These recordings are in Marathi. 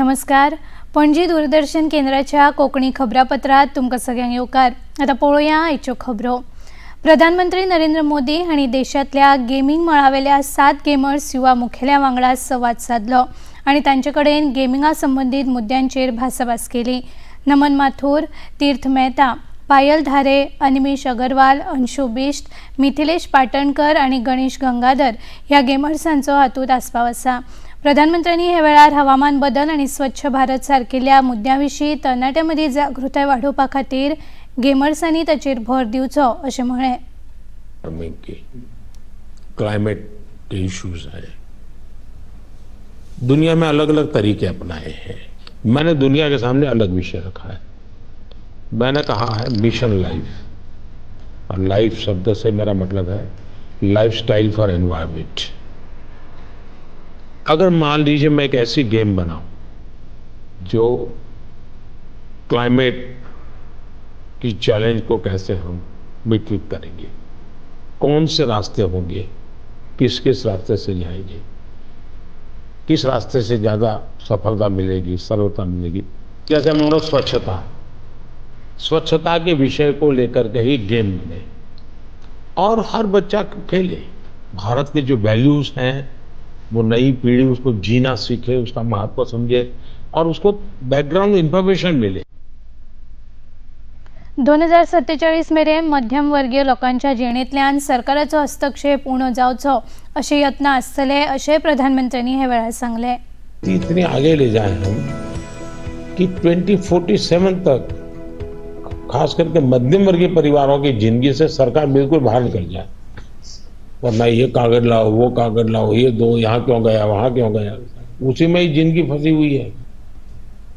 नमस्कार. पणजी दूरदर्शन केंद्राच्या कोकणी खबरापत्रात तुमकां सगळ्यांक येवकार. आता पळोवया आयच्यो खबरो. प्रधानमंत्री नरेंद्र मोदी हांणी देशांतल्या गेमिंग मळावेल्या 7 गेमर्स युवा मुखेल्या वांगडा संवाद साधलो आनी तांचे कडेन गेमिंगा संबंधीत मुद्द्यांचेर भासाभास केली. नमन माथुर, तीर्थ मेहता, पायल धारे, अनिमेश अगरवाल, अंशु बिश्त, मिथिलेश पाटणकर आणि गणेश गंगाधर ह्या गेमर्सांचो हातूंत आस्पाव आसा. प्रधानमंत्र्यांनी हे वेळार हवामान बदल आणि स्वच्छ भारत सारकिल्ल्या मुद्द्यांविशीं तरणाट्यां मदीं जागृताय वाडोवपा खातीर गेमर्सांनी ताचेर भर दिवचो अशें म्हळें. क्लाइमेट के इश्यूज हैं, दुनिया में अलग अलग तरीके अपनाए हैं. मैंने दुनिया के सामने अलग विषय रखा है. मैंने कहा है मिशन लाइफ, और लाइफ शब्द से मेरा मतलब है लाइफस्टाइल फॉर एनवायरनमेंट. अगर मान लीजिए मैं एक ऐसी गेम बनाऊं जो क्लाइमेट की चैलेंज को कैसे हम मिटिगेट करेंगे, कौन से रास्ते होंगे, किस किस रास्ते से जाएंगे, किस रास्ते से ज़्यादा सफलता मिलेगी, सरलता मिलेगी. जैसे हम लोग स्वच्छता के विषय को लेकर के ही गेम बने और हर बच्चा खेले. भारत के जो वैल्यूज़ हैं वो नई पीढ़ी उसको जीना सीखे, उसका महत्व समझे और उसको बैकग्राउंड इन्फॉर्मेशन मिले. 2047 मेरेन मध्यमवर्गीय लोकांच्या जिणेंतल्यान सरकाराचो हस्तक्षेप उणो जावचो अशे यत्न आसतले अशें प्रधानमंत्र्यांनी हे वेळार सांगले. इतने आगे ले जाए हम कि 2047 तक खास करके मध्यम वर्गीय परिवारों की जिंदगी से सरकार बिल्कुल बाहर निकल जाए. वरना ये कागज लाओ, वो कागज लाओ, ये दो, यहाँ क्यों गया, वहां क्यों गया, उसी में ही जिंदगी फंसी हुई है.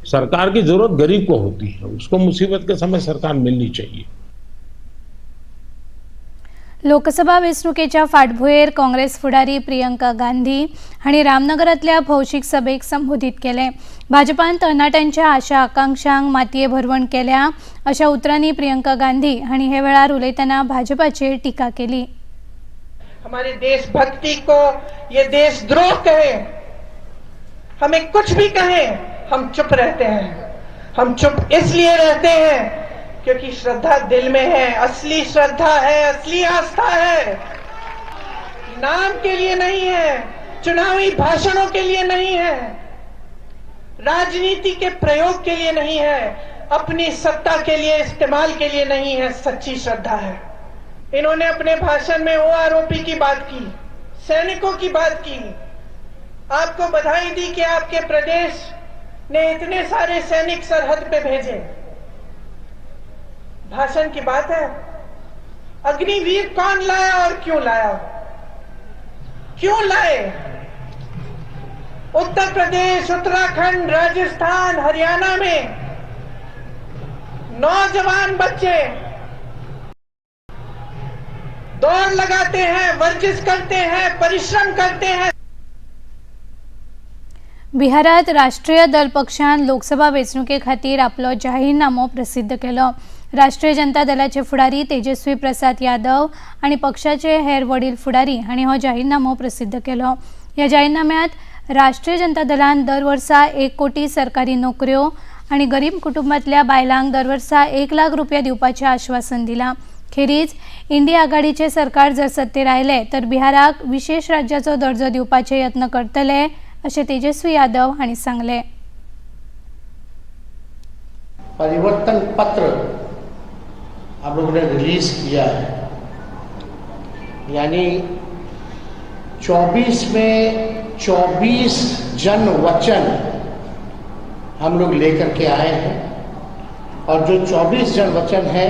सरकार की जरूरत गरीब को होती है, उसको मुसीबत के समय सरकार मिलनी चाहिए. लोकसभा वेंचणुकेच्या फाटभुंयेर काँग्रेस फुडारी प्रियंका गांधी हांणी रामनगरांतल्या भौशीक सभेक संबोधीत केलें. भाजपान तरणाट्यांच्या आशा आकांक्षांक मातये भरवण केल्या अशा उतरांनी प्रियंका गांधी हांणी हे वेळार उलयतना भाजपाचेर टिका केली. हमारी देशभक्ति को ये देशद्रोह कहे, हमें कुछ भी कहे, हम चुप रहते हैं. हम चुप इसलिए रहते हैं क्योंकि श्रद्धा दिल में है, असली श्रद्धा है, असली आस्था है. नाम के लिए नहीं है, चुनावी भाषणों के लिए नहीं है, राजनीति के प्रयोग के लिए नहीं है, अपनी सत्ता के लिए इस्तेमाल के लिए नहीं है. सच्ची श्रद्धा है. इन्होंने अपने भाषण में ओआरओपी की बात की, सैनिकों की बात की, आपको बधाई दी कि आपके प्रदेश ने इतने सारे सैनिक सरहद पे भेजे. भाषण की बात है. अग्निवीर कौन लाया और क्यों लाया, क्यों लाए? उत्तर प्रदेश, उत्तराखंड, राजस्थान, हरियाणा में नौजवान बच्चे दौड़ लगाते हैं, वर्जिश करते हैं, परिश्रम करते हैं. बिहारात राष्ट्रीय दल पक्षान लोकसभा वेंचणुके खातीर आपलो जाहीरनामो प्रसिद्ध केलो. राष्ट्रीय जनता दलाचे फुडारी तेजस्वी प्रसाद यादव आणि पक्षाचे हेर वडील फुडारी हांणी हो जाहीरनामो प्रसिद्ध केलो. ह्या जाहीरनाम्यांत राष्ट्रीय जनता दलान दर वर्सा 1 कोटी सरकारी नोकऱ्यो आणि गरीब कुटुंबांतल्या बायलांक दर वर्सा 1 लाख रुपया दिवपाचें आश्वासन दिलां. खेरीज इंडिया आघाडीचे सरकार जर सत्तेर आयले तर बिहाराक विशेष राज्याचो दर्जो दिवपाचे यत्न करतले अशें तेजस्वी यादव हांणी सांगले. परिवर्तन पत्र आप लोगों ने रिलीज किया है, यानी 24 में 24 जन वचन हम लोग लेकर के आए हैं. और जो 24 जन वचन है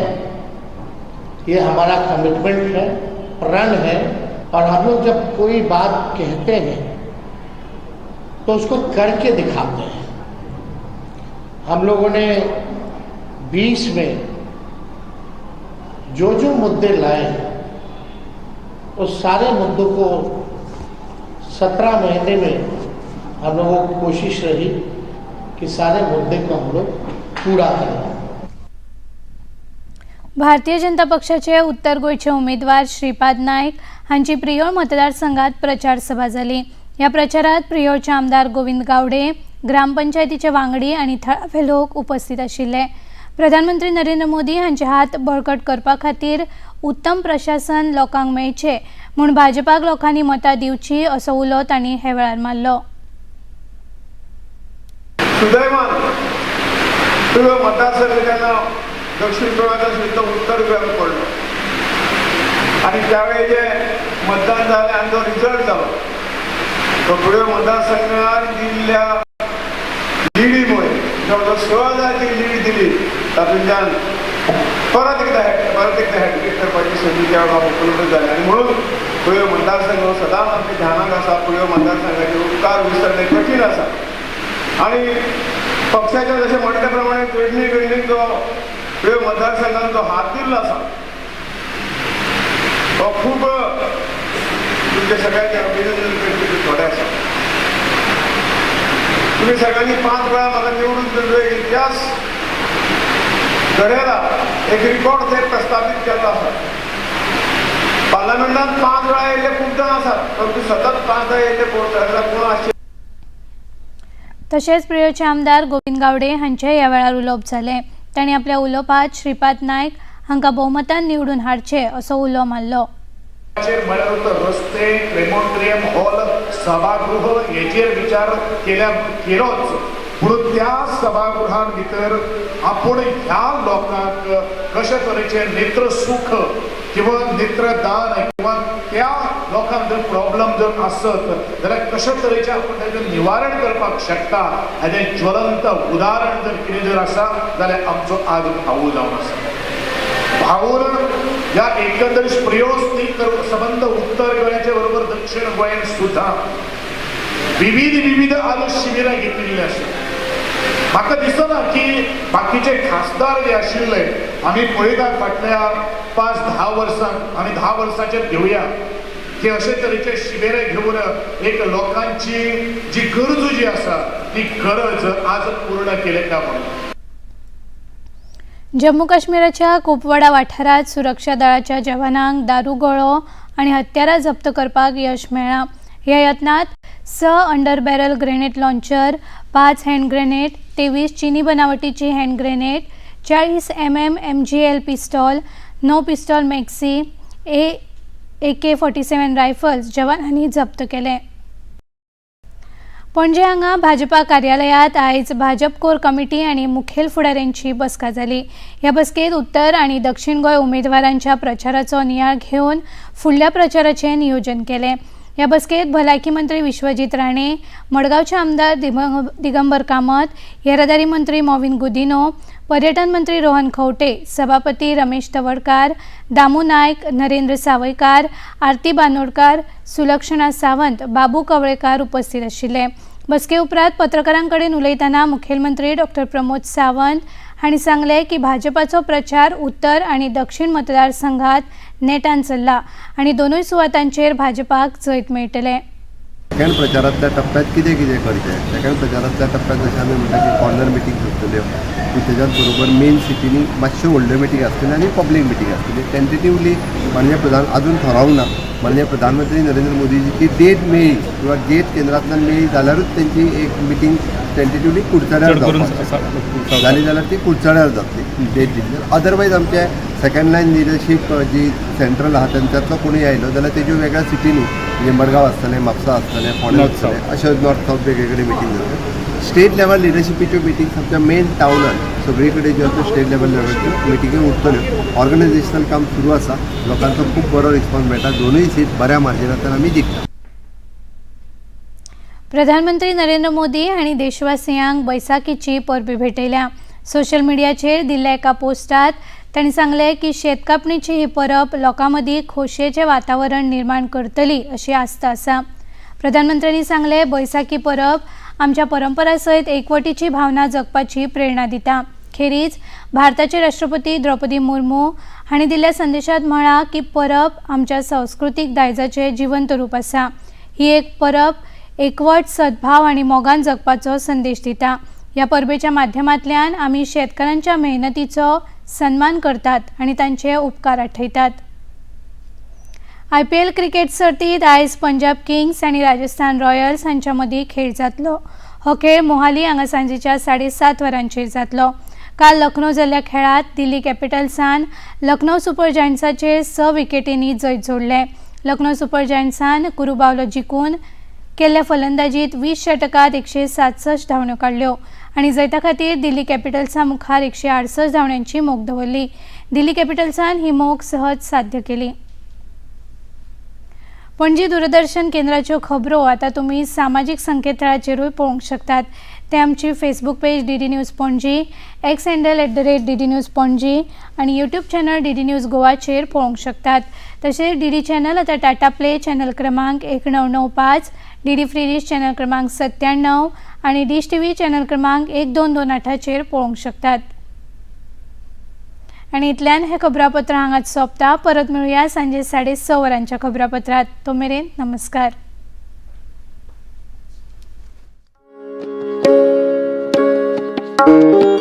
ये हमारा कमिटमेंट है, प्रण है. और हम लोग जब कोई बात कहते हैं तो उसको करके दिखाते हैं. हम लोगों ने 20 में जो मुद्दे लाए उस सारे मुद्दों को 17 महीने में हम लोगों की कोशिश रही कि सारे मुद्दे को हम लोग पूरा करें. भारतीय जनता पक्षाचे उत्तर गोयचे उमेदवार श्रीपाद नायक हांची प्रियोळ मतदारसंघात प्रचार सभा जाली. या प्रचारात प्रियोळचे आमदार गोविंद गावडे, ग्रामपंचायतीचे वांगडी आणि थळावे लोक उपस्थित आशिल्ले। प्रधानमंत्री नरेंद्र मोदी हांचे हात बळकट करपा खातीर उत्तम प्रशासन लोकांक मेळचे म्हूण भाजपाक लोकांनी मतां दिवची असो उलो तांणी हे वेळार मारलो। सुदैवान तुझं मतदारसंघ त्यांना दक्षिण गोव्याचा सुद्धा उत्तर गोव्यात पडलो आणि त्यावेळी जे मतदान झाले आणि जो रिझल्ट झाला तो पुढे मतदारसंघात दिलेल्या लीडीमुळे जवळजवळ 16,000ची लीड दिली तातूंतल्यान परत एकदा हॅट्रिक करपाची संधी त्या वेळार उपलब्ध जाली आणि म्हणून पुढे मतदारसंघ सदांच आमच्या ध्यानाक आसा। पुढे मतदारसंघाचे उपकार विसरणे कठीण आसा आणि पक्षाच्या जसे म्हटल्या प्रमाणे वेंचणूक जो पुढे मतदारसंघात जो हात दिल्लो आसा तो खूब तुमच्या सगळ्यांचे अभिनंदन करचे थोडे आसा। तुम्ही सगळ्यांनी 5 वेळा म्हाका निवडून दिल्लो एक इतिहास घडयला, एक रिकॉर्ड ते प्रस्थापित केल्लो आसा। पार्लमेंटात 5 वेळा येयल्ले खूब जाण आसात, परंतु सतत 5दा येयल्ले कोण आसचे। तशेंच प्रियोचे आमदार गोविंद गावडे हांचे ह्या वेळार उलोवप जालें। तांणी आपल्या उलोवपांत श्रीपाद नायक हांकां भोवमतान निवडून हाडचे असो उलो मारलो। रस्ते, क्रेमोन्ट्रियम हॉल, सभागृह हेचेर विचार केलोच, म्हणून त्या सभागृहां भितर आपण ह्या लोकांक कशा तरेचे नेत्र सुख किंवा नेत्रदान किंवा त्या लोकांक जर प्रॉब्लेम जर आसत जाल्यार कशा तरेचे आपण ताचें निवारण करपाक शकता हाचें ज्वलंत उदाहरण जर कितें जर आसा जाल्यार आमचो आज भाऊ जावन आसा। भाऊन ह्या एकंदरीत प्रियोस्तीक संबंध उत्तर गोंयाचे बरोबर दक्षिण गोंयान सुद्धा विविध आज शिबिरां घेतिल्लीं आसा। म्हाका दिसना की बाकीचे खासदार जे आशिल्ले आमी पळयतात फाटल्या 5-10 वर्सांक आमी 10 वर्सांचेर घेवया की अशे तरेचे शिबिरां घेवन एक लोकांची जी गरज जी आसा ती गरज आज पूर्ण केले का म्हणून। जम्मू काश्मीराच्या कुपवाडा वाठारात सुरक्षा दळाच्या जवानांक दारूगोळो आणि हत्यारां जप्त करपाक यश मेळ्ळां। ह्या यत्नात 6 under barrel grenade launcher, 5 hand grenade, 23 चीनी बनावटीची hand grenade, 40 mm MGL pistol, 9 pistol मॅक्सी, AK-47 रायफल्स जवानांनी जप्त केले। पणजे हांगा भाजपा कार्यालयात आयज भाजप कोर कमिटी आणि मुखेल फुडाऱ्यांची बसका जाली। ह्या बसकेत उत्तर आणि दक्षिण गोंय उमेदवारांच्या प्रचाराचो नियाळ घेवन फुडल्या प्रचाराचे नियोजन केले। ह्या बसकेत भलायकी मंत्री विश्वजीत राणे, मडगावचे आमदार दिगंबर कामत, येरादारी मंत्री मॉविन गुदिनो, पर्यटन मंत्री रोहन खंवटे, सभापती रमेश तवडकार, दामू नायक, नरेंद्र सावयकार, आरती बांदोडकार, सुलक्षणा सावंत, बाबू कवळेकार उपस्थित आशिल्ले। बसके उपरांत पत्रकारां कडेन उलयतना मुखेलमंत्री डॉ प्रमोद सावंत हांणी सांगले की भाजपाचो प्रचार उत्तर आणि दक्षिण मतदारसंघात नेटान चल्ला आणि दोनूय सुवातांचेर भाजपाक जैत मेळटले। सेकंड प्रचारांतल्या टप्प्यात कितें करचें, सेकंड प्रचारांतल्या टप्प्यात जशें आमी म्हणटा की कॉर्नर मिटींग आसतल्यो, तेच्याच बरोबर मेन सिटींनी मातश्यो व्हडल्यो मिटींग आसतल्यो आनी पब्लीक मिटींग आसतली। टेंटेटिवली माननीय अजून थारावंक ना, माननीय प्रधानमंत्री नरेंद्र मोदीची डेट मेळ्ळी किंवा डेट केंद्रांतल्यान मेळ्ळी जाल्यारूच तेंची एक मिटींग टेंटेटिवली कुडचड्यार जाली जाल्यार ती कुडचड्यार जातली डेट दिली। अदरवायज आमचे सेकंड लायन लिडरशीप जी सेंट्रल आहा त्यांच्यातलो कोणूय आयलो जाल्यार तेज्यो वेगळ्या सिटींनी म्हणजे मडगांव आसतलें, म्हापसा आसतलें, फोंडे आसतलें, अशे नॉर्थ सावथ वेगवेगळे मिटींग जातले। स्टेट लेवल लिडरशिपीच्यो मिटींग आमच्या मेन टाउनान सगळी कडेन ज्यो आसा स्टेट लेवल लेवलच्यो मिटींग्यो उरतल्यो। ऑर्गनायझेशनल काम सुरू आसा, लोकांचो खूब बरो रिस्पॉन्स मेळटा, दोनूय सीट बऱ्या मार्जिनांतल्यान आमी जिखता। प्रधानमंत्री नरेंद्र मोदी हांणी देशवासियांक बैसाखीची परबी भेटयल्या। सोशल मिडियाचेर दिल्ल्या एका पोस्टात तांणी सांगले की शेत कापणीची ही परब लोकां मदीं खोशयेचें वातावरण निर्माण करतली अशी आस्त आसा। प्रधानमंत्र्यांनी सांगले बैसाखी परब आमच्या परंपरा सयत एकवटीची भावना जगपाची प्रेरणा दिता। खेरीज भारताचे राष्ट्रपती द्रौपदी मुर्मू हांणी दिल्ल्या संदेशात म्हळां की परब आमच्या सांस्कृतीक दायजाचे जिवंत रूप आसा। ही एक परब एकवट, सद्भाव आणि मोगान जगपाचो संदेश दिता। या परबेच्या माध्यमांतल्यान आमी शेतकारांच्या मेहनतीचो सन्मान करतात आणि तांचे उपकार आठयतात। IPL क्रिकेट सर्तीत आयज पंजाब किंग्स आणि राजस्थान रॉयल्स हांच्या मदीं खेळ जातलो। हो खेळ मोहाली हांगा सांजेच्या 7:30 वरांचेर जातलो. काल लखनौ जाल्ल्या खेळात दिल्ली कॅपिटल्सान लखनौ सुपर जायंट्साचेर 6 विकेटींनी जैत जोडले. लखनौ सुपर जायंट्सान कुरुबावलो जिखून केल्ल्या फलंदाजीत 20 षटकात 167 धांवड्यो काडल्यो आनी जैता खातीर दिल्ली कॅपिटल्सा मुखार 168 धांवड्यांची मोख दवरली. दिल्ली कॅपिटल्सान ही मोख सहज साध्य केली. पणजी दूरदर्शन केंद्राच्यो खबरो आता तुम्ही सामाजीक संकेतथळाचेरूय पळोवंक शकतात. ते आमची Facebook page DD news Panaji, x handle @DD news Panaji आणि यूट्यूब चॅनल DD न्यूज गोवाचेर पळोवंक शकतात. तसेच DD चॅनल आता टाटा प्ले चॅनल क्रमांक 1995, DD फ्री डिश चॅनल क्रमांक 97 आणि डिश TV चॅनल क्रमांक 1228चेर पळोवंक शकतात. आणि इतल्यान हे खबरापत्र हांगाच सोंपता. परत मेळुया सांजे 6:30 वरांच्या खबरापत्रात. तो मेरेन नमस्कार. thank you